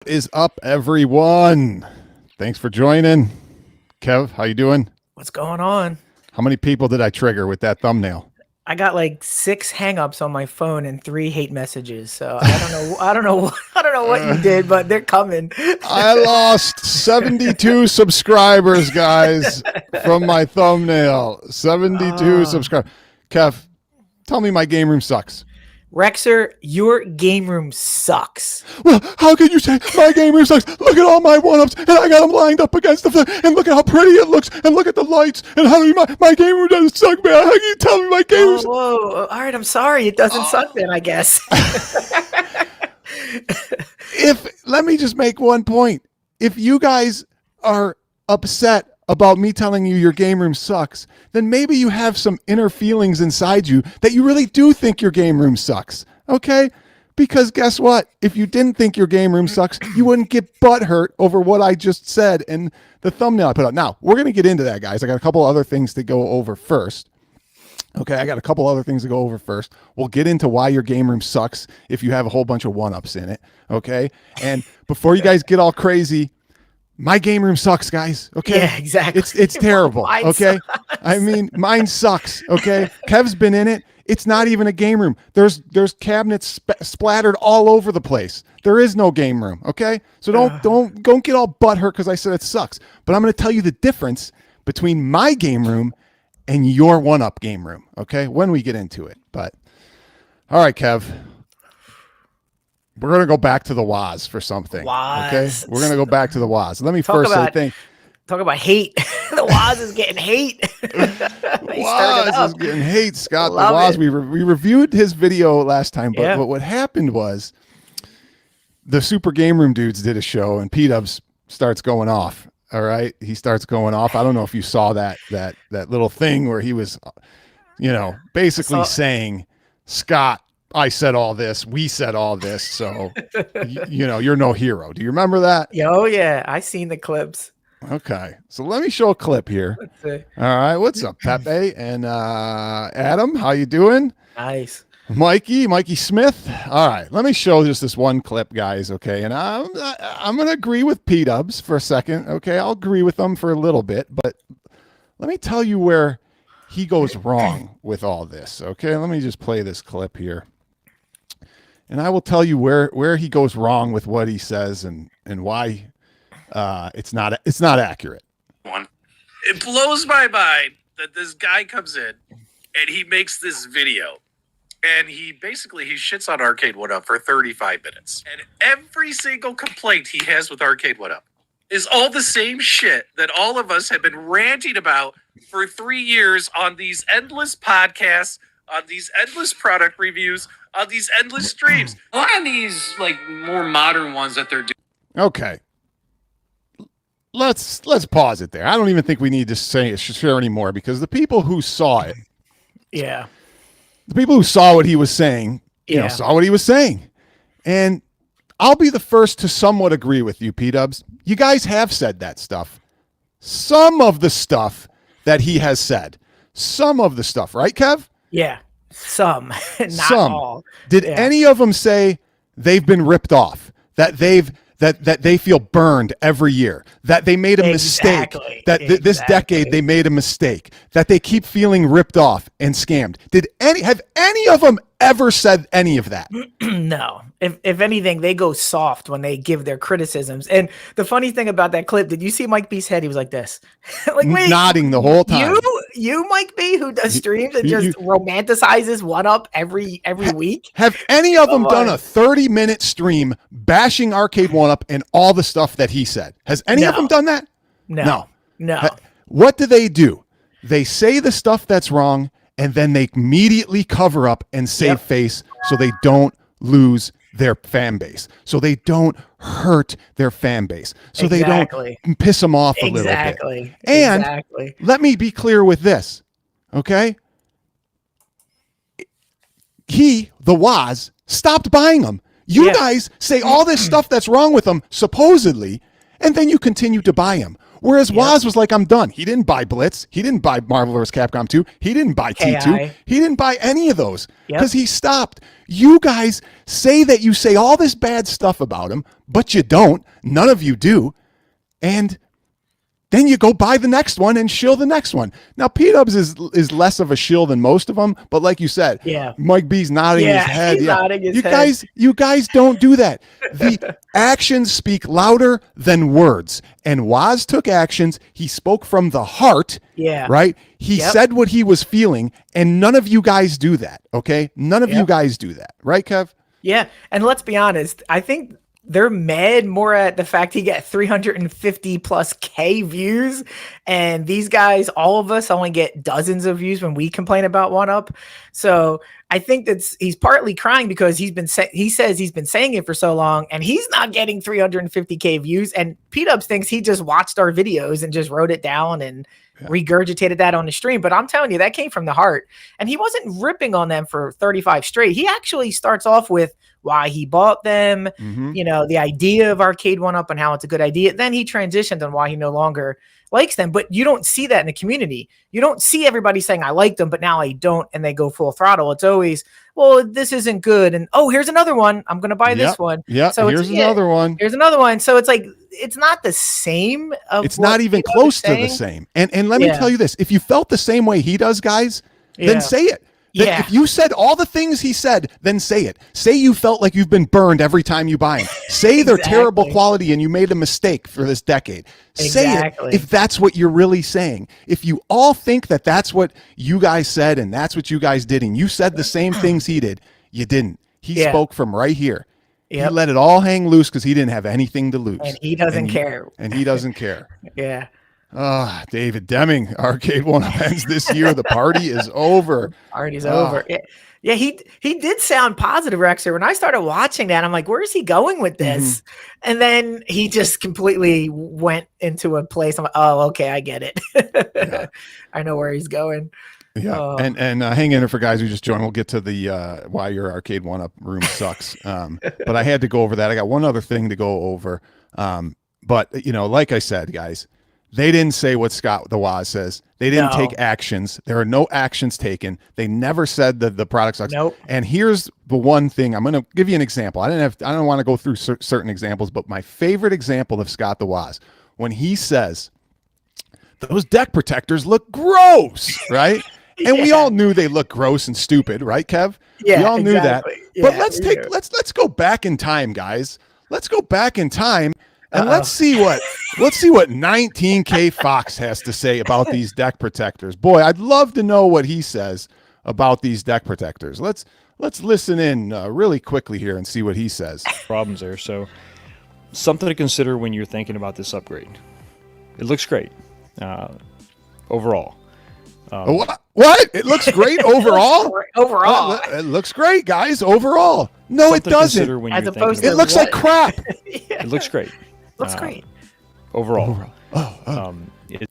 Is up, everyone? Thanks for joining. Kev, how you doing? What's going on? How many people did I trigger with that thumbnail? I got like 6 hangups on my phone and 3 hate messages. So I don't know. I don't know what you did, but they're coming. I lost 72 subscribers, guys, from my thumbnail. 72 subscribers. Kev, tell me my game room sucks. Rexer, your game room sucks. Well, how can you say my game room sucks? Look at all my one-ups, and I got them lined up against the floor, and look at how pretty it looks, and look at the lights, and how do you, my game room doesn't suck, man. How can you tell me my game room sucks? Whoa. All right, I'm sorry. It doesn't suck then, I guess. Let me just make one point. If you guys are upset about me telling you your game room sucks, then maybe you have some inner feelings inside you that you really do think your game room sucks. Okay? Because guess what? If you didn't think your game room sucks, you wouldn't get butthurt over what I just said and the thumbnail I put out. Now, we're going to get into that, guys. I got a couple other things to go over first. Okay, I got a couple other things to go over first. We'll get into why your game room sucks if you have a whole bunch of one-ups in it. Okay? And before you guys get all crazy, my game room sucks, guys. Okay. Yeah, exactly. It's terrible. Mine okay. sucks. I mean, mine sucks. Okay. Kev's been in it. It's not even a game room. There's cabinets splattered all over the place. There is no game room. Okay. So don't get all butthurt because I said it sucks. But I'm going to tell you the difference between my game room and your 1up game room. Okay. When we get into it. But all right, Kev. We're going to go back to the Waz for something. Okay? We're going to go back to the Waz. Let me first say thank. Talk about hate. The Waz is getting hate. Waz is getting hate, Scott. The Waz, we reviewed his video last time, but what happened was the Super Game Room dudes did a show, and P-Dubs starts going off. All right? He starts going off. I don't know if you saw that little thing where he was, basically saying, Scott, I said all this. We said all this. So, you're no hero. Do you remember that? Oh, yeah. I seen the clips. Okay. So let me show a clip here. Let's see. All right. What's up, Pepe? And Adam, how you doing? Nice. Mikey Smith. All right. Let me show just this one clip, guys. Okay. And I'm going to agree with P-Dubs for a second. Okay. I'll agree with them for a little bit. But let me tell you where he goes wrong with all this. Okay. Let me just play this clip here. And I will tell you where he goes wrong with what he says and why it's not accurate. It blows my mind that this guy comes in and he makes this video and he shits on Arcade 1up for 35 minutes. And every single complaint he has with Arcade 1up is all the same shit that all of us have been ranting about for 3 years on these endless podcasts, on these endless product reviews, on these endless streams. A lot of these more modern ones that they're doing. Okay. Let's pause it there. I don't even think we need to share anymore because the people who saw it, the people who saw what he was saying, saw what he was saying. And I'll be the first to somewhat agree with you, P-Dubs. You guys have said that stuff. Some of the stuff that he has said. Some of the stuff, right, Kev? Yeah. Some, not all. Did any of them say they've been ripped off? That they feel burned every year? That they made a mistake? That this decade they made a mistake? That they keep feeling ripped off and scammed? Have any of them ever said any of that? No. If anything, they go soft when they give their criticisms. And the funny thing about that clip, did you see Mike B's head? He was like this, wait, nodding the whole time. You Mike B, who does streams and just romanticizes 1up every week. Have any of them done a 30-minute stream bashing Arcade 1up and all the stuff that he said? Has any of them done that? No. What do? They say the stuff that's wrong, and then they immediately cover up and save face so they don't lose their fan base, so they don't hurt their fan base, so they don't piss them off a little bit. And let me be clear with this, okay? The Waz, stopped buying them. You guys say all this stuff that's wrong with them, supposedly, and then you continue to buy them. Whereas Waz was like, I'm done. He didn't buy Blitz. He didn't buy Marvel vs. Capcom 2. He didn't buy T2. He didn't buy any of those because he stopped. You guys say that you say all this bad stuff about him, but you don't. None of you do. And then you go buy the next one and shill the next one. Now, P-Dubs is less of a shill than most of them, but like you said, Yeah. Mike B's nodding his head. He's nodding his you head. you guys don't do that. The actions speak louder than words. And Waz took actions. He spoke from the heart. Yeah. Right? He said what he was feeling, and none of you guys do that. Okay? None of you guys do that. Right, Kev? Yeah. And let's be honest, I think they're mad more at the fact he got 350 plus K views. And these guys, all of us only get dozens of views when we complain about 1UP. So I think he's partly crying because he says he's been saying it for so long and he's not getting 350K views. And P-Dubs thinks he just watched our videos and just wrote it down and regurgitated that on the stream. But I'm telling you, that came from the heart. And he wasn't ripping on them for 35 straight. He actually starts off with why he bought them, you know, the idea of Arcade 1UP and how it's a good idea. Then he transitioned on why he no longer likes them. But you don't see that in the community. You don't see everybody saying, I like them, but now I don't, and they go full throttle. It's always, well, this isn't good. And oh, here's another one. I'm going to buy this one. Yeah. So here's another one. Here's another one. So it's like, it's not the same. It's not even close to the same. And let me tell you this, if you felt the same way he does, guys, then say it. Yeah. If you said all the things he said, then say it. Say you felt like you've been burned every time you buy them. Say they're terrible quality and you made a mistake for this decade. Say it if that's what you're really saying. If you all think that that's what you guys said and that's what you guys did and you said the same things he did, you didn't. He spoke from right here. He let it all hang loose because he didn't have anything to lose. And he doesn't care. And he doesn't care. Yeah. David Deming, Arcade 1UP ends this year. The party is over. Party's over. Yeah, he did sound positive, Rexer. When I started watching that, I'm like, where is he going with this? And then he just completely went into a place. I'm like, oh, okay, I get it. I know where he's going. Yeah, and hang in there for guys who just joined. We'll get to the why your Arcade 1UP room sucks. But I had to go over that. I got one other thing to go over. But you know, like I said, guys, they didn't say what Scott the Waz says. They didn't take actions. There are no actions taken. They never said that the product sucks. Nope. And here's the one thing. I'm going to give you an example. I don't want to go through certain examples, but my favorite example of Scott the Waz, when he says, those deck protectors look gross, right? And we all knew they look gross and stupid, right, Kev? Yeah, we all knew that. Yeah, but let's go back in time, guys. Let's go back in time. And let's see what 19K Fox has to say about these deck protectors. Boy, I'd love to know what he says about these deck protectors. Let's listen in really quickly here and see what he says. Problems there. So something to consider when you're thinking about this upgrade. It looks great overall. What? It looks great overall? Overall. It looks great, guys, overall. No, it doesn't. As opposed to it looks like crap. It looks great. Looks great. Overall.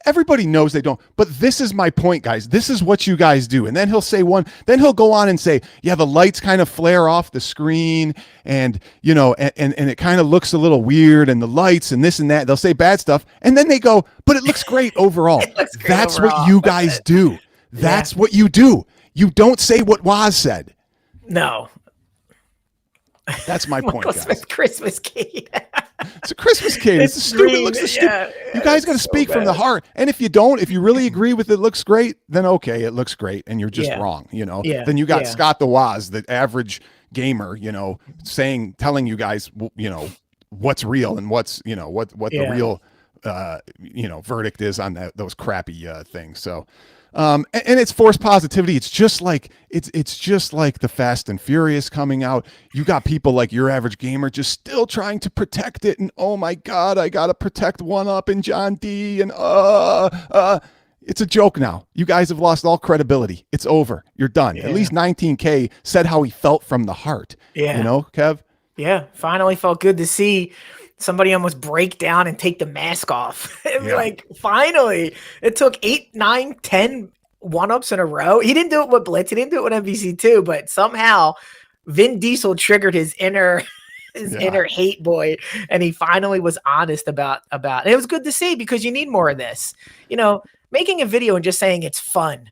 Everybody knows they don't. But this is my point, guys. This is what you guys do. And then he'll say then he'll go on and say, yeah, the lights kind of flare off the screen and, you know, and it kind of looks a little weird and the lights and this and that. They'll say bad stuff. And then they go, but it looks great overall. That's what you guys do. That's what you do. You don't say what Waz said. No. That's my point, guys. Smith Christmas cake. It's a Christmas cake. It's stupid. It looks stupid. You guys got to speak from the heart. And if you don't, if you really agree with it looks great, then okay, it looks great, and you're just wrong. You know. Then you got Scott the Waz, the average gamer, you know, telling you guys, you know, what's real and what's, you know, what the real, you know, verdict is on those crappy things. So. And it's forced positivity. It's just like the Fast and Furious coming out. You got people like your average gamer just still trying to protect it, and oh my god, I gotta protect 1UP and John D. And it's a joke now. You guys have lost all credibility. It's over. You're done. At least 19K said how he felt from the heart. You know, Kev. Yeah, finally felt good to see somebody almost break down and take the mask off. Like, finally, it took 8, 9, 10 1UPs in a row. He didn't do it with Blitz. He didn't do it with MVC2, but somehow Vin Diesel triggered his inner hate boy, and he finally was honest about it. And it was good to see because you need more of this. You know, making a video and just saying it's fun.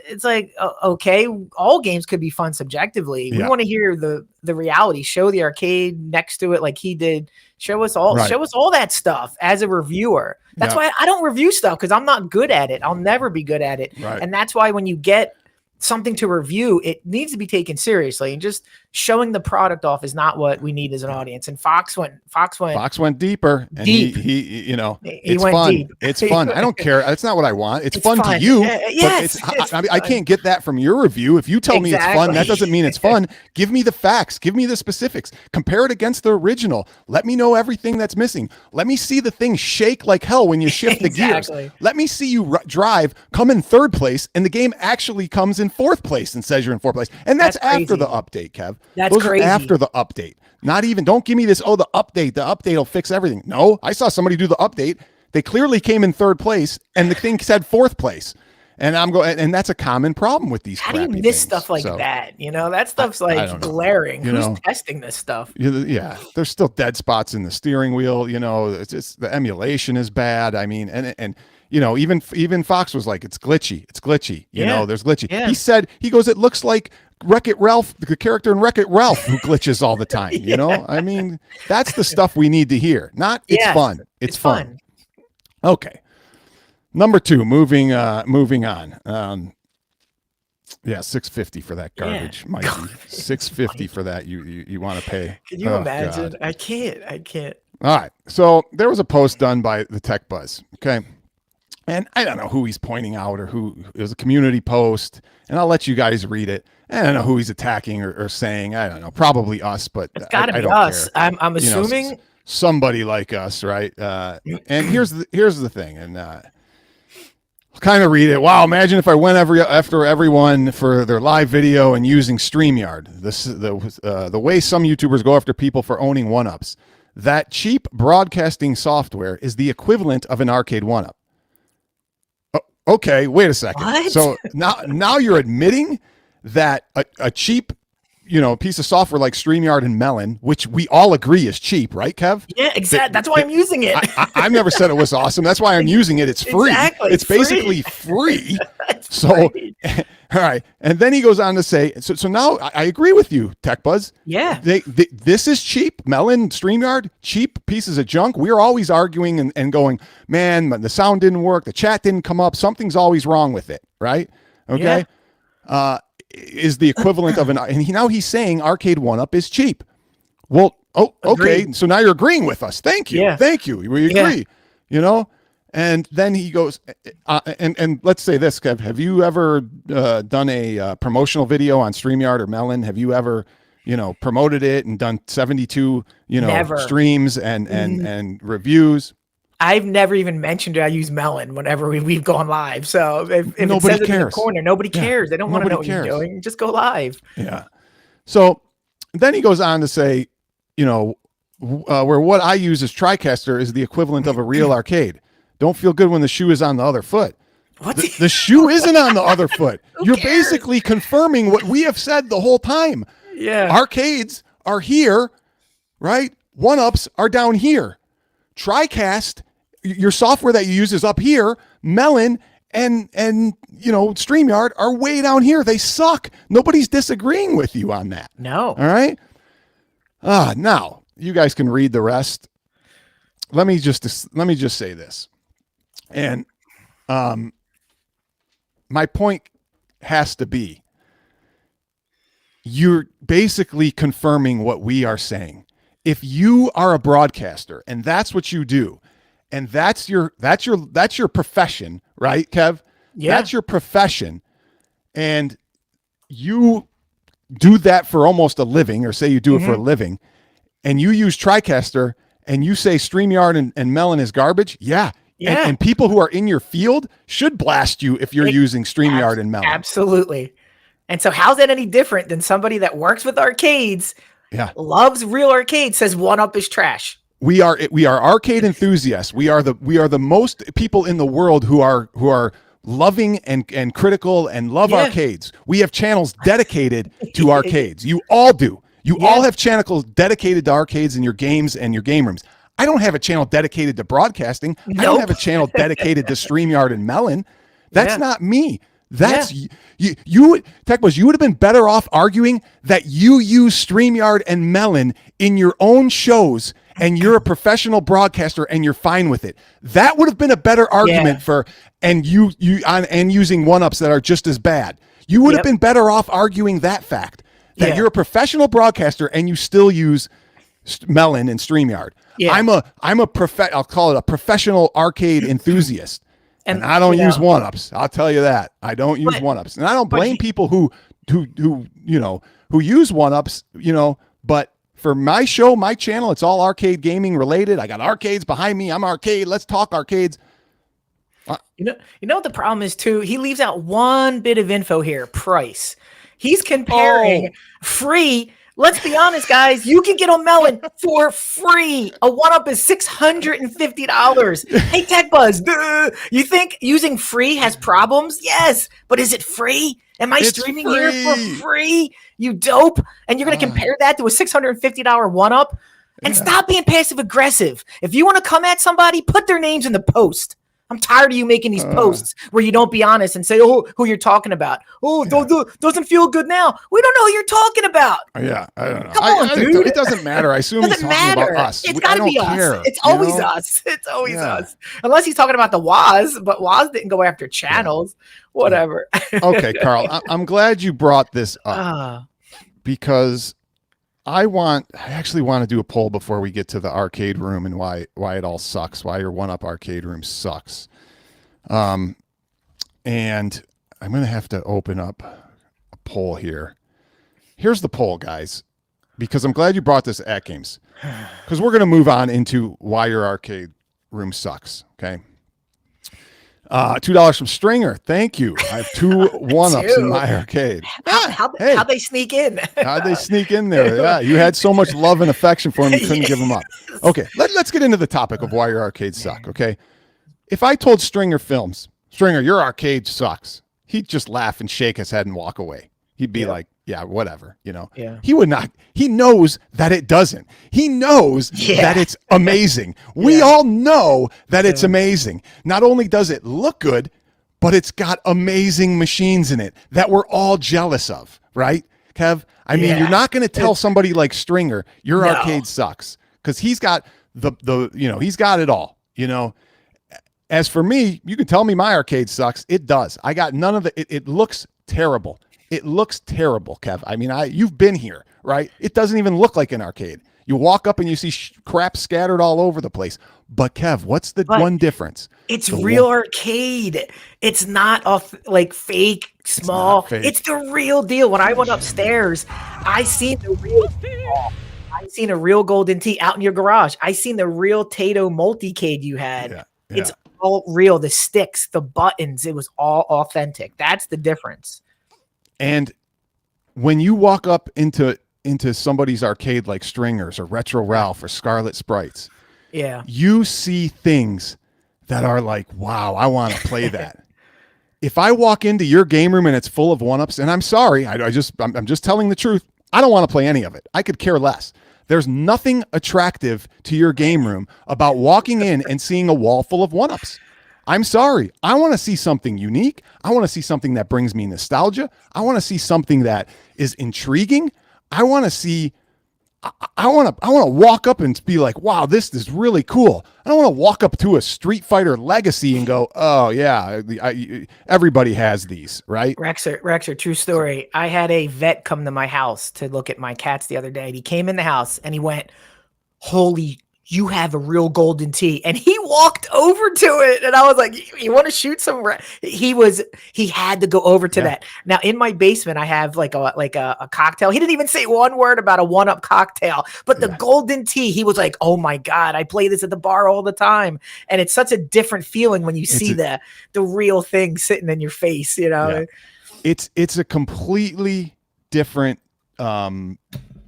it's like, okay, all games could be fun subjectively. We Yeah. want to hear the reality. Show the arcade next to it like he did. Show us all Right. that stuff as a reviewer. That's Yeah. why I don't review stuff, because I'm not good at it. I'll never be good at it. Right. And that's why when you get something to review, it needs to be taken seriously, and just showing the product off is not what we need as an audience. And Fox went deeper, and deep. he He it's went fun. deep. It's fun. I don't care. That's not what I want. It's fun to fun. you. Yes, but it's I mean, I fun. can't get that from your review. If you tell me it's fun, that Exactly. doesn't mean it's fun. Give me the facts. Give me the specifics. Compare it against the original. Let me know everything that's missing. Let me see the thing shake like hell when you shift the gears. Exactly. Let me see you drive, come in third place, and the game actually comes in fourth place and says you're in fourth place. And that's after crazy. the update, Kev. That's Those are crazy. after the update. Not even, don't give me this, the update will fix everything. No, I saw somebody do the update. They clearly came in third place, and the thing said fourth place. And I'm going, and that's a common problem with these. How do you crappy miss things. stuff like So, that? That stuff's I like don't know. glaring. You Who's know? testing this stuff? Yeah, there's still dead spots in the steering wheel. It's just, the emulation is bad. I mean, and even Fox was like, it's glitchy. It's glitchy. There's glitchy. Yeah. He goes, it looks like Wreck-It Ralph, the character in Wreck-It Ralph, who glitches all the time. I mean, that's the stuff we need to hear. Not it's Yes, fun. It's fun. Okay. Number 2, moving on. Yeah, $6.50 for that garbage, Mikey. $6.50 for that. You want to pay? Can you imagine? God. I can't. All right. So there was a post done by the Tech Buzz. Okay. And I don't know who he's pointing out or who it was a community post, and I'll let you guys read it. I don't know who he's attacking or saying. I don't know. Probably us, but It's got to I be don't us. care. I'm assuming. Somebody like us, right? And here's the thing, and I'll kind of read it. Wow, imagine if I went after everyone for their live video and using StreamYard. The way some YouTubers go after people for owning 1ups. That cheap broadcasting software is the equivalent of an arcade 1up. Okay, wait a second. What? So now you're admitting that a cheap, piece of software like StreamYard and Melon, which we all agree is cheap, right, Kev? Yeah, exactly. That's why I'm using it. I've never said it was awesome. That's why I'm using it. It's free. Exactly, It's free. basically free. That's So, great. all right. And then he goes on to say, so now I agree with you, Tech Buzz. Yeah. This is cheap. Melon, StreamYard, cheap pieces of junk. We're always arguing and going, man, the sound didn't work. The chat didn't come up. Something's always wrong with it. Right. Okay. Yeah. Is the equivalent of now he's saying arcade 1up is cheap. Well, okay. Agreed. So now you're agreeing with us. Thank you. Yeah. Thank you. We agree, And then he goes, and let's say this, Kev, have you ever done a promotional video on StreamYard or Melon? Have you ever, promoted it and done 72, Never. streams and reviews? I've never even mentioned it. I use Melon whenever we've gone live. So if Nobody it says it in the cares. corner, nobody Yeah. cares. They don't want to Nobody know what you're doing. Just go live. Yeah. So then he goes on to say, where what I use as TriCaster is the equivalent of a real arcade. Don't feel good when the shoe is on the other foot. What? The shoe isn't on the other foot. You're cares? basically confirming what we have said the whole time. Yeah. Arcades are here, right? 1ups are down here. TriCast, your software that you use is up here. Melon and StreamYard are way down here. They suck. Nobody's disagreeing with you on that. No. All right. Now you guys can read the rest. Let me just say this. And my point has to be, you're basically confirming what we are saying. If you are a broadcaster and that's what you do, and that's your profession, right, Kev? Yeah. That's your profession, and you do that for almost a living, or say you do it for a living, and you use TriCaster and you say StreamYard and Melon is garbage, yeah. Yeah. And people who are in your field should blast you if you're using StreamYard and Melon. Absolutely. And so how's that any different than somebody that works with arcades, Yeah. loves real arcades, says 1up is trash? We are arcade enthusiasts. We are the most people in the world who are loving and critical and love arcades. We have channels dedicated to arcades. You all do. You all have channels dedicated to arcades in your games and your game rooms. I don't have a channel dedicated to broadcasting. I don't Nope. have a channel dedicated to StreamYard and Melon. That's not me. That's you would Tech Buzz, you would have been better off arguing that you use StreamYard and Melon in your own shows and you're a professional broadcaster and you're fine with it. That would have been a better argument for and using 1-ups that are just as bad. You would have been better off arguing that fact that you're a professional broadcaster and you still use Melon and StreamYard. Yeah. I'll call it a professional arcade enthusiast. And I don't use 1-ups. I'll tell you that. I don't use 1-ups. And I don't blame people who use 1-ups, but for my show, my channel, it's all arcade gaming related. I got arcades behind me. I'm arcade. Let's talk arcades. You know what the problem is too? He leaves out one bit of info here, price. He's comparing free. Let's be honest, guys. You can get on Melon for free. A 1-up is $650. Hey, Tech Buzz, you think using free has problems? Yes, but is it free? Am I streaming here for free? You dope. And you're going to compare that to a $650 1-up? And stop being passive aggressive. If you want to come at somebody, put their names in the post. I'm tired of you making these posts where you don't be honest and say, who you're talking about. Doesn't feel good now. We don't know who you're talking about. Yeah, I don't know. Come on, dude. It doesn't matter. I assume he's talking about us. It's got to be us. It's always us. It's always us. Unless he's talking about the Waz, but Waz didn't go after channels. Whatever. Okay, Carl, I'm glad you brought this up because I actually want to do a poll before we get to the arcade room and why it all sucks, why your 1-up arcade room sucks. And I'm going to have to open up a poll here. Here's the poll, guys, because I'm glad you brought this at Games, because we're going to move on into why your arcade room sucks. Okay. $2 from Stringer. Thank you. I have 2 1-ups in my arcade. How'd they sneak in? How'd they sneak in there? Yeah, you had so much love and affection for them, you couldn't give them up. Okay, let's get into the topic of why your arcades suck, okay? If I told Stringer Films, Stringer, your arcade sucks, he'd just laugh and shake his head and walk away. He'd be like, yeah, whatever, Yeah. He would not. He knows that it doesn't. He knows that it's amazing. We all know that it's amazing. Not only does it look good, but it's got amazing machines in it that we're all jealous of, right, Kev? I mean, you're not going to tell somebody like Stringer, your arcade sucks, because he's got he's got it all, As for me, you can tell me my arcade sucks. It does. I got none of it. It looks terrible. It looks terrible, Kev. I mean, you've been here, right? It doesn't even look like an arcade. You walk up and you see crap scattered all over the place. But Kev, what's the one difference? It's real arcade. It's not fake, small. It's the real deal. When I went upstairs, I seen the real deal. I seen a real Golden Tee out in your garage. I seen the real Tato multicade you had. Yeah. It's all real. The sticks, the buttons, it was all authentic. That's the difference. And when you walk up into somebody's arcade like Stringers or Retro Ralph or Scarlet Sprites, you see things that are like, wow, I want to play that. If I walk into your game room and it's full of 1-ups, and I'm sorry, I'm just telling the truth, I don't want to play any of it. I could care less. There's nothing attractive to your game room about walking in and seeing a wall full of 1-ups. I'm sorry. I want to see something unique. I want to see something that brings me nostalgia. I want to see something that is intriguing. I want to walk up and be like, wow, this is really cool. I don't want to walk up to a Street Fighter Legacy and go, oh yeah, everybody has these, right? Rexer, true story. I had a vet come to my house to look at my cats the other day, and he came in the house and he went, holy, you have a real Golden Tee. And he walked over to it. And I was like, you want to shoot some? He had to go over to that. Now in my basement, I have like a cocktail. He didn't even say one word about a 1-up cocktail, but the Golden Tee, he was like, oh my God, I play this at the bar all the time. And it's such a different feeling when you see the real thing sitting in your face, It's a completely different,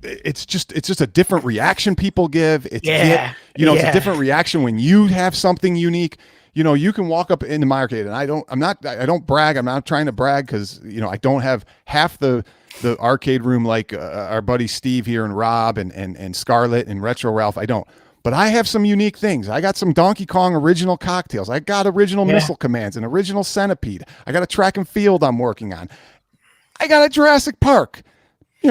it's just a different reaction people give. It's a different reaction when you have something unique. You can walk up into my arcade, and I don't brag. I'm not trying to brag because I don't have half the arcade room like our buddy Steve here and Rob and Scarlett and Retro Ralph. I don't. But I have some unique things. I got some Donkey Kong original cocktails. I got original missile commands, an original centipede. I got a track and field I'm working on. I got a Jurassic Park,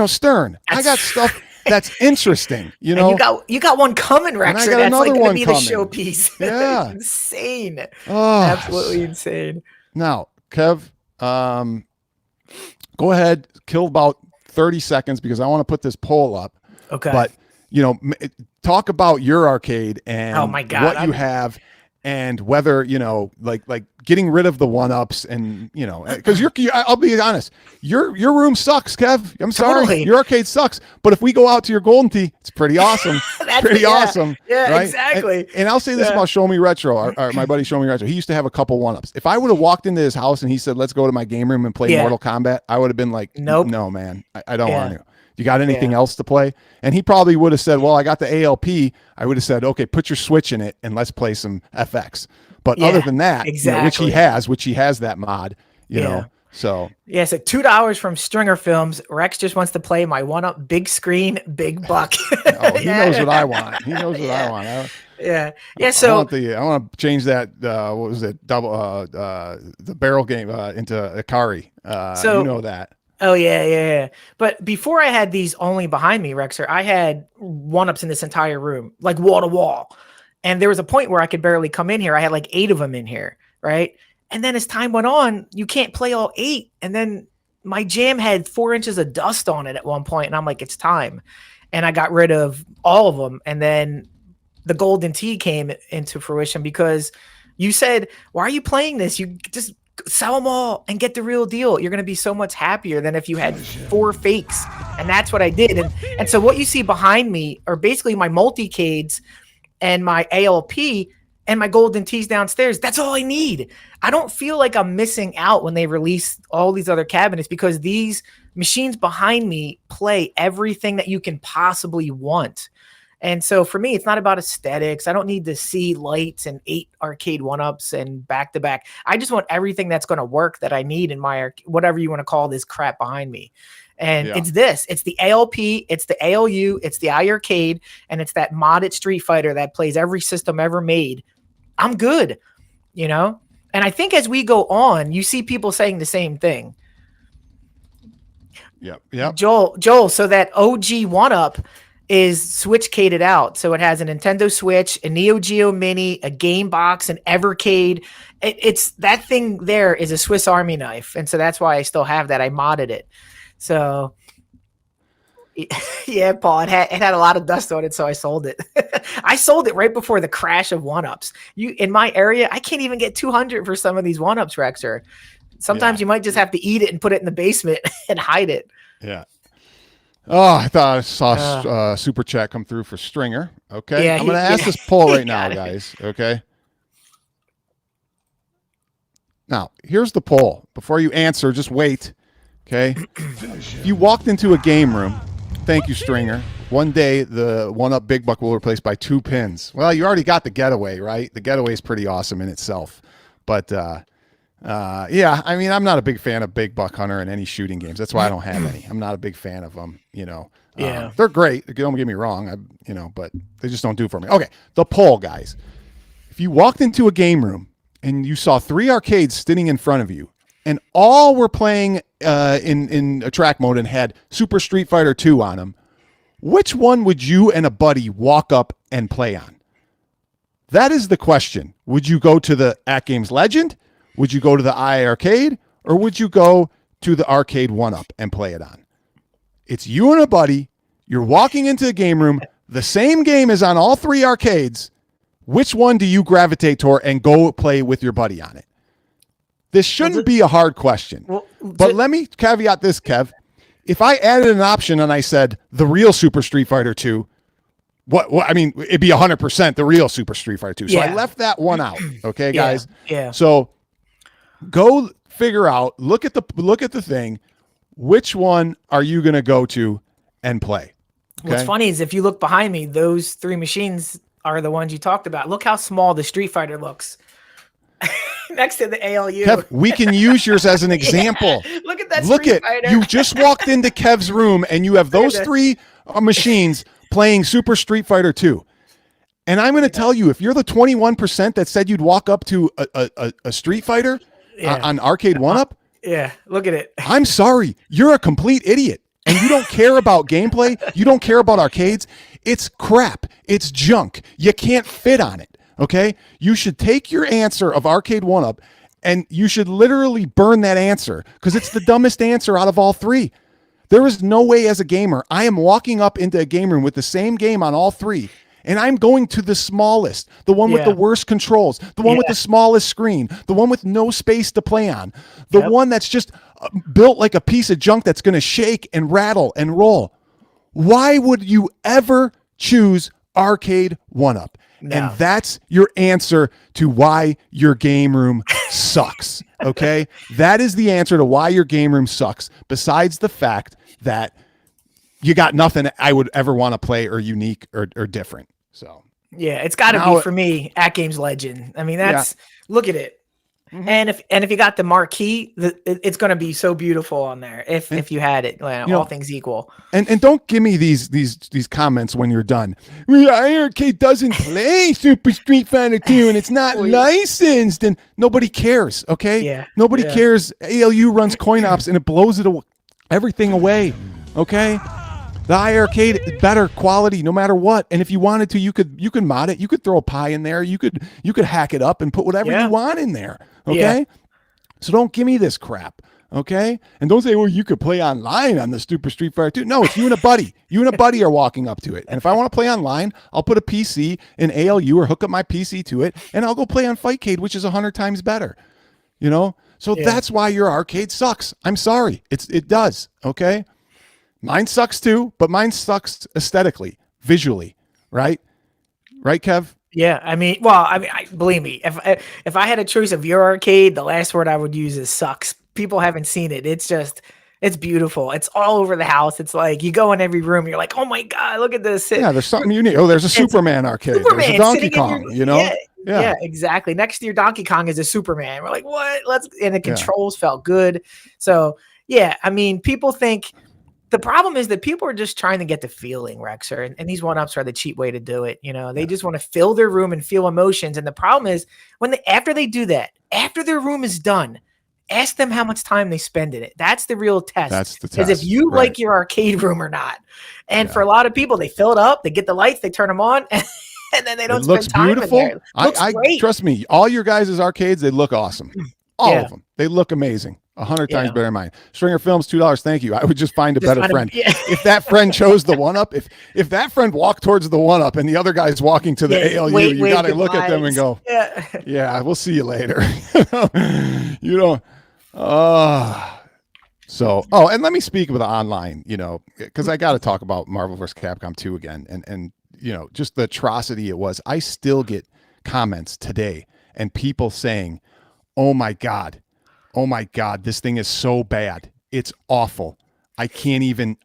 Stern. I got stuff that's interesting, And you got one coming, Rexer. I got that's another like one be the coming. showpiece. Yeah. Insane. Oh, Absolutely insane. Now, Kev, go ahead, kill about 30 seconds because I want to put this poll up. Okay. But, talk about your arcade and Oh my God, what you have and whether, like getting rid of the 1-ups and, because I'll be honest, your room sucks, Kev. I'm sorry. Totally. Your arcade sucks. But if we go out to your Golden Tee, it's pretty awesome. Awesome. Yeah, right? exactly. And I'll say this about Show Me Retro, or my buddy Show Me Retro. He used to have a couple 1-ups. If I would have walked into his house and he said, let's go to my game room and play Mortal Kombat, I would have been like, nope. No, man, I don't want to. You got anything else to play? And he probably would have said, well, I got the ALP. I would have said, okay, put your Switch in it and let's play some FX. But other than that, which he has that mod, you know, so. Yeah, so $2 from Stringer Films. Rex just wants to play my 1-up big screen, big buck. He knows what I want. He knows what I want. So I want to change that. What was it? The barrel game into Akari. You know that. Oh yeah. But before I had these only behind me, Rexer, I had 1-ups in this entire room, like wall to wall. And there was a point where I could barely come in here. I had like 8 of them in here, right? And then as time went on, you can't play all 8. And then my jam had 4 inches of dust on it at one point, and I'm like, it's time. And I got rid of all of them. And then the Golden Tee came into fruition because you said, why are you playing this? You just sell them all and get the real deal. You're going to be so much happier than if you had 4 fakes. And that's what I did. And so what you see behind me are basically my multicades and my ALP and my Golden Tees downstairs. That's all I need. I don't feel like I'm missing out when they release all these other cabinets because these machines behind me play everything that you can possibly want. And so for me, it's not about aesthetics. I don't need to see lights and 8 arcade 1-ups and back to back. I just want everything that's going to work that I need in my, whatever you want to call this crap behind me. And it's the ALP, it's the ALU, it's the iArcade, and it's that modded Street Fighter that plays every system ever made. I'm good, And I think as we go on, you see people saying the same thing. Yep. Joel, so that OG 1-up is Switch caded out. So it has a Nintendo Switch, a Neo Geo Mini, a Game Box, an Evercade. It's that thing there is a Swiss Army knife. And so that's why I still have that. I modded it. So yeah, Paul, it had a lot of dust on it, so I sold it. I sold it right before the crash of 1-ups. In my area, I can't even get 200 for some of these 1-ups, Rexer. Sometimes you might just have to eat it and put it in the basement and hide it. Yeah. Oh, I thought I saw super chat come through for Stringer. Okay. Yeah, I'm going to ask this poll right now, guys. Okay. Now, here's the poll. Before you answer, just wait. Okay. If you walked into a game room, thank you, Stringer. One day, the 1-up Big Buck will replace by 2 pins. Well, you already got the Getaway, right? The Getaway is pretty awesome in itself. But, yeah, I mean, I'm not a big fan of Big Buck Hunter in any shooting games. That's why I don't have any. I'm not a big fan of them, Yeah. They're great. Don't get me wrong, but they just don't do it for me. Okay, the poll, guys. If you walked into a game room and you saw 3 arcades sitting in front of you, and all were playing in a track mode and had Super Street Fighter 2 on them, which one would you and a buddy walk up and play on? That is the question. Would you go to the At Games Legend? Would you go to the iArcade? Or would you go to the arcade 1-up and play it on? It's you and a buddy. You're walking into the game room. The same game is on all 3 arcades. Which one do you gravitate toward and go play with your buddy on it? This shouldn't be a hard question. But let me caveat this, Kev. If I added an option and I said the real Super Street Fighter 2, I mean, it'd be 100% the real Super Street Fighter 2. So I left that one out. Okay, guys? Yeah. So go figure out, look at the thing. Which one are you going to go to and play? Okay? What's funny is if you look behind me, those 3 machines are the ones you talked about. Look how small the Street Fighter looks. Next to the ALU. Kev, we can use yours as an example. Yeah. Look at that. Look Street at Fighter. you just walked into Kev's room and you have those 3 machines playing Super Street Fighter 2. And I'm going to tell you, if you're the 21% that said you'd walk up to a Street Fighter on Arcade 1up, Yeah, look at it. I'm sorry, you're a complete idiot. And you don't care about gameplay. You don't care about arcades. It's crap. It's junk. You can't fit on it. Okay? You should take your answer of Arcade 1up and you should literally burn that answer because it's the dumbest answer out of all three. There is no way as a gamer I am walking up into a game room with the same game on all three. And I'm going to the smallest, the one with the worst controls, the one with the smallest screen, the one with no space to play on, the one that's just built like a piece of junk that's going to shake and rattle and roll. Why would you ever choose Arcade 1up? No. And that's your answer to why your game room sucks. Okay? That is the answer to why your game room sucks, besides the fact that you got nothing I would ever want to play or unique or different. So yeah, it's got to be for me At Games Legend. I mean, that's look at it. And if you got the marquee, it's going to be so beautiful on there. If you had it, all things equal. And don't give me these comments when you're done. Arcade doesn't play Super Street Fighter 2 and it's not licensed, and nobody cares. Okay, nobody cares. ALU runs coin ops and it blows everything away. Okay. The iArcade, better quality no matter what. And if you wanted to, you could mod it. You could throw a pie in there. You could hack it up and put whatever you want in there. Okay? So don't give me this crap. Okay? And don't say, well, you could play online on the Super Street Fighter 2. No, it's you and a buddy. You and a buddy are walking up to it. And if I want to play online, I'll put a PC in ALU or hook up my PC to it, and I'll go play on Fightcade, which is 100 times better. You know? So that's why your arcade sucks. I'm sorry. It does. Okay? Mine sucks too, but mine sucks aesthetically, visually, right? Right, Kev? Yeah, I mean, believe me, if I had a choice of your arcade, the last word I would use is sucks. People haven't seen it. It's beautiful. It's all over the house. It's like you go in every room, you're like, oh my God, look at this. Yeah, there's something unique. Oh, there's a Superman arcade. There's a Donkey Kong, you know? Yeah, exactly. Next to your Donkey Kong is a Superman. We're like, what? And the controls felt good. So, yeah, I mean, people think. The problem is that people are just trying to get the feeling, Rexer, and these 1ups are the cheap way to do it. You know, they just want to fill their room and feel emotions. And the problem is after they do that, after their room is done, ask them how much time they spend in it. That's the real test. That's the test. Because if you like your arcade room or not. And for a lot of people, they fill it up, they get the lights, they turn them on, and then they don't spend time in there. It looks great. Trust me, all your guys' arcades, they look awesome. All of them. They look amazing. 100 times better than mine. Stringer Films, $2. Thank you. I would just find a better friend. If that friend chose the 1up, if that friend walked towards the 1up and the other guy's walking to the ALU, you got to look at them and go, yeah, we'll see you later. You know, and let me speak with online, you know, because I got to talk about Marvel vs. Capcom 2 again. And, you know, just the atrocity it was. I still get comments today and people saying, oh my God, this thing is so bad. It's awful. I can't even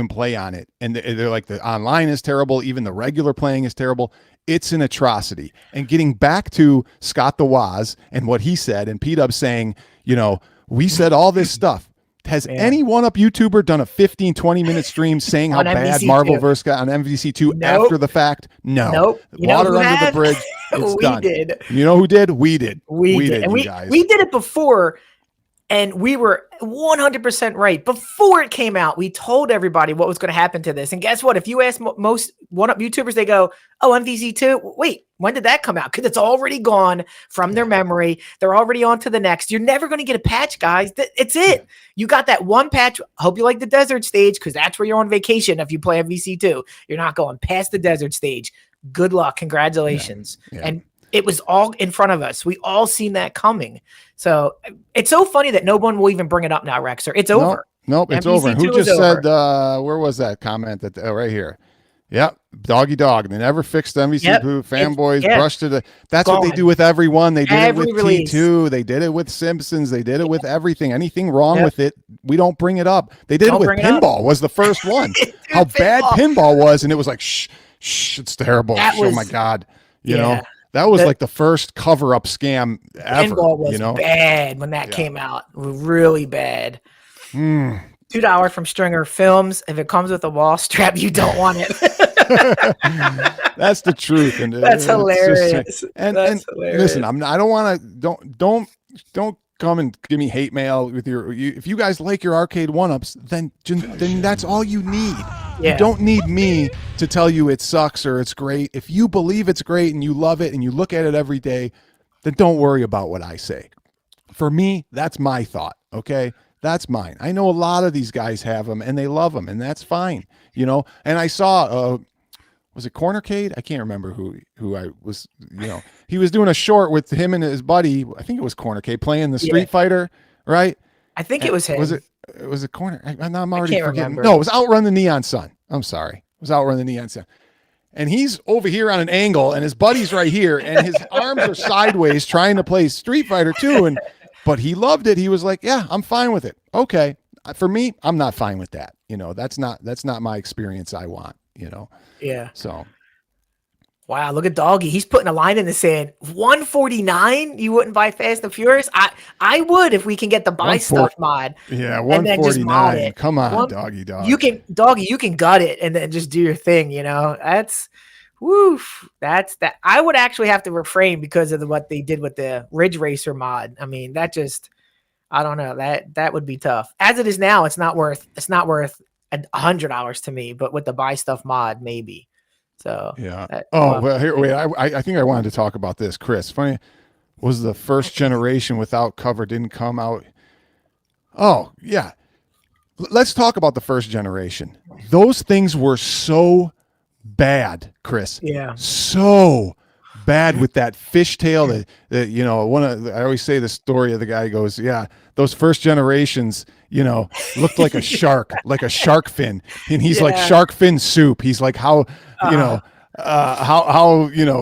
play on it. And they're like, the online is terrible. Even the regular playing is terrible. It's an atrocity. And getting back to Scott the Woz and what he said, and P-Dub saying, you know, we said all this stuff. Has any 1up YouTuber done a 15, 20-minute stream saying how bad Marvel vs. on MVC2 after the fact? No. Nope. Water under the bridge. It's done. Did. You know who did? We did. We did. And we did it before, and we were 100% right. Before it came out, we told everybody what was going to happen to this. And guess what? If you ask most 1up YouTubers, they go, oh, MVC2? Wait, when did that come out? Because it's already gone from their memory. They're already on to the next. You're never going to get a patch, guys. It's it. You got that one patch. Hope you like the desert stage, because that's where you're on vacation if you play MVC2. You're not going past the desert stage. Good luck. Congratulations. And it was all in front of us. We all seen that coming. So it's so funny that no one will even bring it up now, Rexer. It's over. Nope, it's over. And who just said, where was that comment? That right here. Yep, doggy dog. They never fixed MVC2. Fanboys brushed it. That's what they do with everyone. They did it with T2. They did it with Simpsons. They did it with everything. Anything wrong with it, we don't bring it up. They did it with pinball. Was the first one. How bad pinball was, and it was like, shh, it's terrible. Oh my God, you know. That was like the first cover-up scam ever. Pinball was bad when that came out. Really bad. $2 from Stringer Films. If it comes with a wall strap, you don't want it. That's the truth, and That's it's just- hilarious. and That's and hilarious. listen, I don't want to don't come and give me hate mail with if you guys like your arcade 1-ups, then that's all you need. Yeah. You don't need me to tell you it sucks or it's great. If you believe it's great and you love it and you look at it every day, then don't worry about what I say. For me, that's my thought. Okay. That's mine. I know a lot of these guys have them and they love them, and that's fine. You know, and I saw, was it Cornercade? I can't remember who I was, he was doing a short with him and his buddy. I think it was Cornercade playing the Street Fighter, right? I think it was him. Was it Corner? I'm already can't forgetting. remember. No, it was Outrun the Neon Sun. I'm sorry. It was Outrun the Neon Sun. And he's over here on an angle and his buddy's right here and his arms are sideways trying to play Street Fighter 2. But he loved it. He was like, yeah, I'm fine with it. Okay. For me, I'm not fine with that. That's not my experience I want, Yeah. So. Wow, look at Doggy. He's putting a line in the sand. 149? You wouldn't buy Fast and Furious? I would if we can get the buy stuff mod. Yeah, and then just mod 149. it. Come on, Doggy. You can gut it and then just do your thing, That's woof. That's that. I would actually have to refrain because of what they did with the Ridge Racer mod. I mean, that just I don't know. That would be tough. As it is now, it's not worth $100 to me, but with the buy stuff mod, maybe. So yeah. Well, here, wait. I think I wanted to talk about this, Chris. Funny was the first generation without cover didn't come out. Oh yeah. Let's talk about the first generation. Those things were so bad, Chris. Yeah. So bad with that fishtail that I always say the story of the guy goes, yeah, those first generations, looked like a shark fin. And he's like shark fin soup. He's like how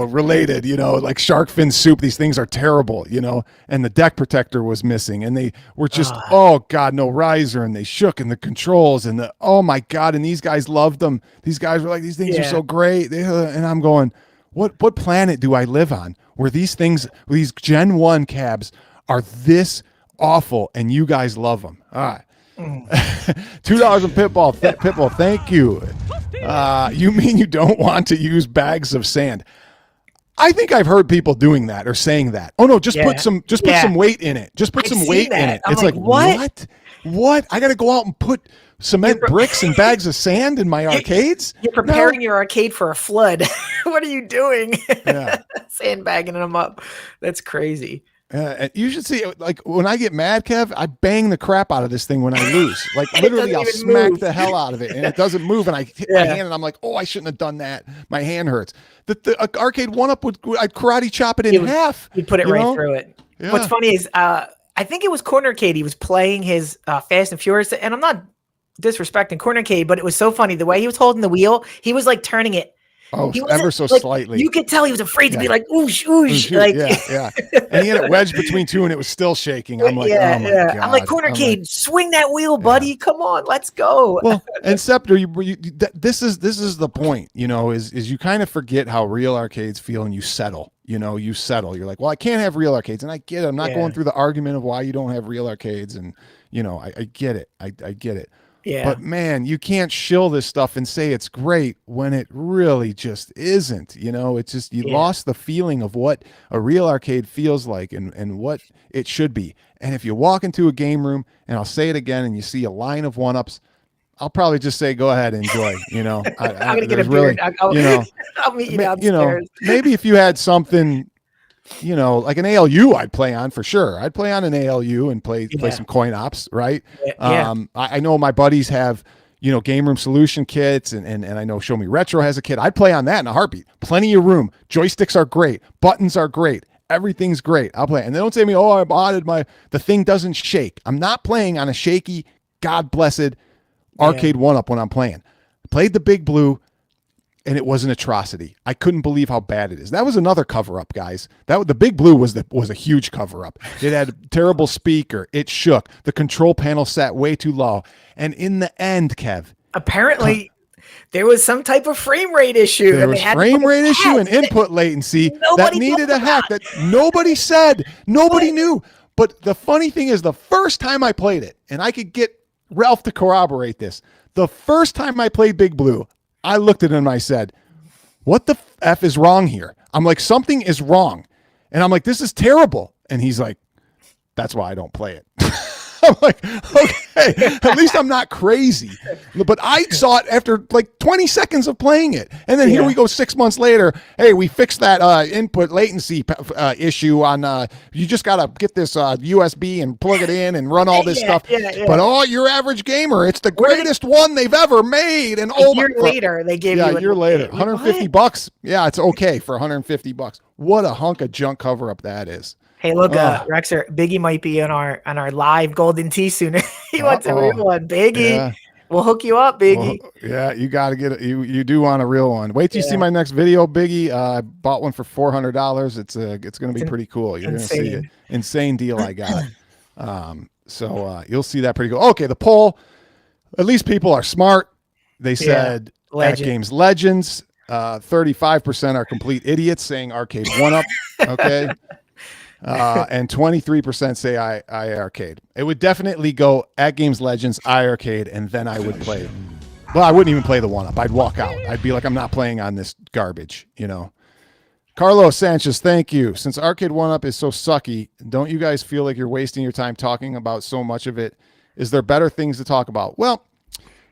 related, like shark fin soup. These things are terrible, and the deck protector was missing and they were just, oh God, no riser. And they shook and the controls and oh my God. And these guys loved them. These guys were like, these things are so great. And I'm going, what planet do I live on where these Gen 1 cabs are this awful and you guys love them? All right. $2 in Pitbull. Thank you. You mean you don't want to use bags of sand? I think I've heard people doing that or saying that. Oh no, put some weight in it. Just put some weight in it. It's like what? What? I got to go out and put cement bricks and bags of sand in my arcades? You're preparing your arcade for a flood. What are you doing? Yeah. Sandbagging them up. That's crazy. And you should see, like, when I get mad, Kev, I bang the crap out of this thing when I lose. Like, literally, I'll smack the hell out of it, and it doesn't move, and I hit my hand, and I'm like, oh, I shouldn't have done that. My hand hurts. The arcade 1-up, I'd karate chop it in half. You'd put it right through it. Yeah. What's funny is, I think it was Cornercade. He was playing his Fast and Furious, and I'm not disrespecting Cornercade, but it was so funny. The way he was holding the wheel, he was, like, turning it. Oh, ever so slightly. You could tell he was afraid to be like, oosh, oosh. Like, yeah. And he had it wedged between two, and it was still shaking. I'm like, oh my God. I'm like, Cornercade, swing that wheel, buddy. Come on, let's go. Well, and Scepter, this is the point, is you kind of forget how real arcades feel, and you settle. You settle. You're like, well, I can't have real arcades, and I get it. I'm not going through the argument of why you don't have real arcades, and I get it. I get it. Yeah. But man, you can't shill this stuff and say it's great when it really just isn't. It's just you lost the feeling of what a real arcade feels like and what it should be. And if you walk into a game room, and I'll say it again, and you see a line of 1-ups, I'll probably just say, go ahead, enjoy. I'm gonna get a beer. I'll meet you downstairs. Maybe if you had something, like an ALU, I'd play on for sure. I'd play on an ALU and play some coin ops, right? Yeah. I know my buddies have, game room solution kits, and I know Show Me Retro has a kit. I'd play on that in a heartbeat. Plenty of room. Joysticks are great. Buttons are great. Everything's great. I'll play. And they don't say to me, oh, I modded the thing doesn't shake. I'm not playing on a shaky, God blessed arcade 1-up when I'm playing. I played the Big Blue, and it was an atrocity. I couldn't believe how bad it is. That was another cover-up, guys. The Big Blue was a huge cover-up. It had a terrible speaker. It shook. The control panel sat way too low. And in the end, Kev, apparently there was some type of frame rate issue. There was frame rate issue and input latency that needed a hack that nobody said. Nobody knew. But the funny thing is, the first time I played it, and I could get Ralph to corroborate this, the first time I played Big Blue, I looked at him and I said, what the F is wrong here? I'm like, something is wrong. And I'm like, this is terrible. And he's like, that's why I don't play it. I'm like, okay, at least I'm not crazy. But I saw it after like 20 seconds of playing it. And then here we go 6 months later. Hey, we fixed that input latency issue on, you just got to get this USB and plug it in and run all this stuff. But your average gamer, it's the greatest one they've ever made. And a year later, they gave you a year later, $150. Yeah, it's okay for $150. What a hunk of junk cover up that is. Hey, look, Rexer, Biggie might be on our live Golden Tee soon. He wants a real one, Biggie. Yeah. We'll hook you up, Biggie. Well, you got to get it. You do want a real one. Wait till you see my next video, Biggie. I bought one for $400. It's going to be pretty cool. You're going to see an insane deal I got. So you'll see that pretty cool. Okay, the poll. At least people are smart. They said at Games Legends. 35% are complete idiots saying Arcade 1up. Okay. And 23% say I Arcade. It would definitely go at Games Legends, I Arcade, and then I would play. Well, I wouldn't even play the 1up. I'd walk out. I'd be like, I'm not playing on this garbage, you know. Carlos Sanchez, thank you. Since Arcade 1up is so sucky, don't you guys feel like you're wasting your time talking about so much of it? Is there better things to talk about? Well,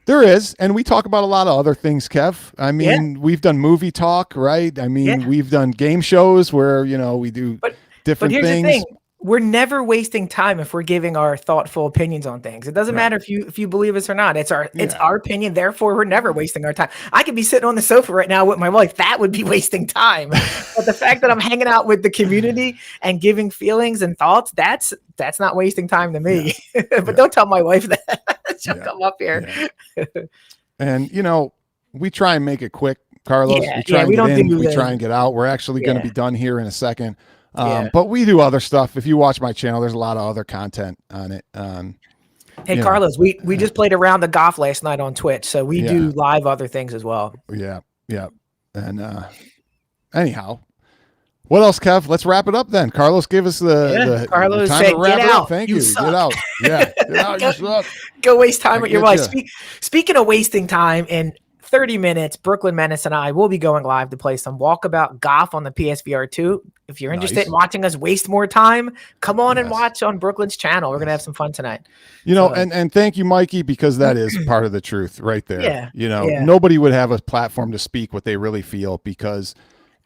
there is, and we talk about a lot of other things, Kev. I mean, we've done movie talk, right? I mean, we've done game shows where, you know, we do different things. But here's the thing. We're never wasting time if we're giving our thoughtful opinions on things. It doesn't matter if you believe us or not. It's our opinion. Therefore, we're never wasting our time. I could be sitting on the sofa right now with my wife. That would be wasting time. But the fact that I'm hanging out with the community and giving feelings and thoughts, that's not wasting time to me. But don't tell my wife that. She'll come up here. And you know, we try and make it quick, Carlos. We try and get in. We try and get out. We're actually going to be done here in a second. But we do other stuff. If you watch my channel, there's a lot of other content on it. Hey, Carlos, we just played around the golf last night on Twitch, so we do live other things as well. Yeah. And anyhow, what else, Kev? Let's wrap it up then. Carlos, give us the Carlos time said, to wrap get it out. up. Thank you. Get out. Yeah, get out. You suck. Go waste time with your wife. Speaking of wasting time, in 30 minutes, Brooklyn Menace and I will be going live to play some Walkabout Golf on the PSVR 2. If you're interested in watching us waste more time, come on and watch on Brooklyn's channel. We're going to have some fun tonight. You know, and thank you, Mikey, because that is part of the truth right there. Yeah. You know, nobody would have a platform to speak what they really feel, because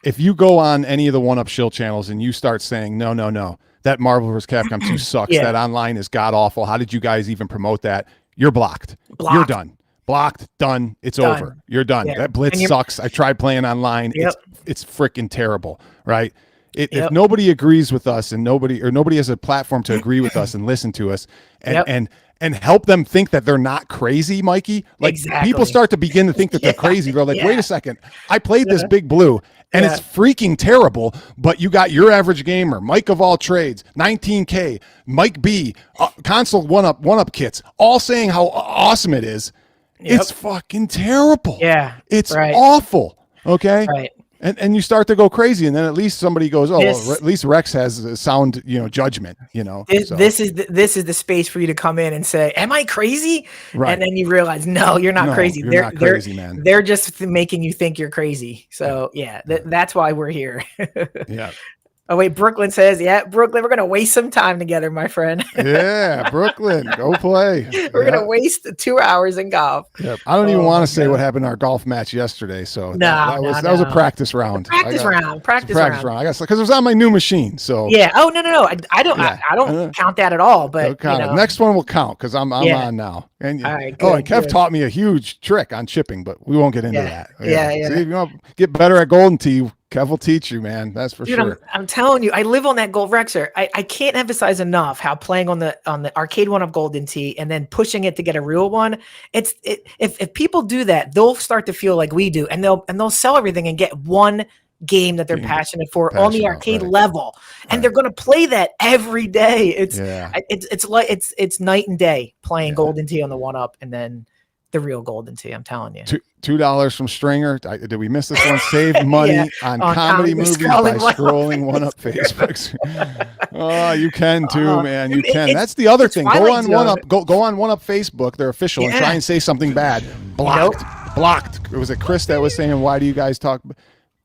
if you go on any of the 1up shill channels and you start saying, no, that Marvel vs. Capcom 2 sucks, that online is god-awful, how did you guys even promote that? You're blocked. You're done. Blocked, done, it's over. You're done. That Blitz sucks. I tried playing online. It's freaking terrible, right? If nobody agrees with us and nobody has a platform to agree with us and listen to us and help them think that they're not crazy, Mikey, like people start to begin to think that they're crazy. They're like, wait a second, I played this Big Blue and it's freaking terrible, but you got Your Average Gamer, Mike of All Trades, 19K, Mike B, console 1up kits, all saying how awesome it is. It's fucking terrible. Yeah. It's awful. Okay. Right. And you start to go crazy, and then at least somebody goes, "Oh, well, at least Rex has a sound, judgment." This is the space for you to come in and say, "Am I crazy?" Right. And then you realize, no, you're not crazy. You're not crazy, man. They're just making you think you're crazy. So that's why we're here. Yeah. Oh wait, Brooklyn says, Brooklyn, we're gonna waste some time together, my friend. Yeah, Brooklyn, go play. We're gonna waste 2 hours in golf. Yep. I don't even want to say what happened in our golf match yesterday. So that was a practice round. Practice round. I guess because it was on my new machine. So Oh no. I don't count that at all. But next one will count because I'm on now. And all right, and Kev taught me a huge trick on chipping, but we won't get into that. Yeah. See, if you want to get better at Golden Tee, Kev will teach you, man. That's for sure. I'm telling you, I live on that gold Rexer. I can't emphasize enough how playing on the arcade one of Golden Tee and then pushing it to get a real one. If people do that, they'll start to feel like we do, and they'll sell everything and get one game that they're passionate for on the arcade level, and they're going to play that every day. It's night and day playing Golden Tee on the 1up and then the real Golden Tee. I'm telling you. $2 from Stringer. Did we miss this one? Save money on comedy movies by scrolling 1up Facebook. Oh, you can too, man. You can. That's the other thing. Go on 1up. Go on 1up Facebook. They're official and try and say something bad. Blocked. blocked. Was it Chris that was saying, why do you guys talk?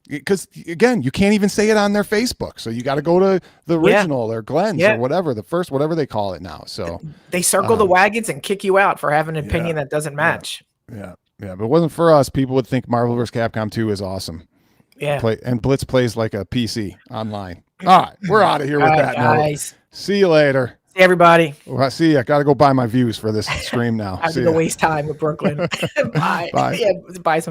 Because again, you can't even say it on their Facebook. So you got to go to the original or Glenn's or whatever, the first, whatever they call it now. So they circle the wagons and kick you out for having an opinion that doesn't match. Yeah. But if it wasn't for us, people would think Marvel vs. Capcom 2 is awesome. Yeah. And Blitz plays like a PC online. All right. We're out of here with that guys. note. See you later. See everybody. Well, see, I got to go buy my views for this stream now. I have to go waste time with Brooklyn. Bye. Bye. Yeah, buy some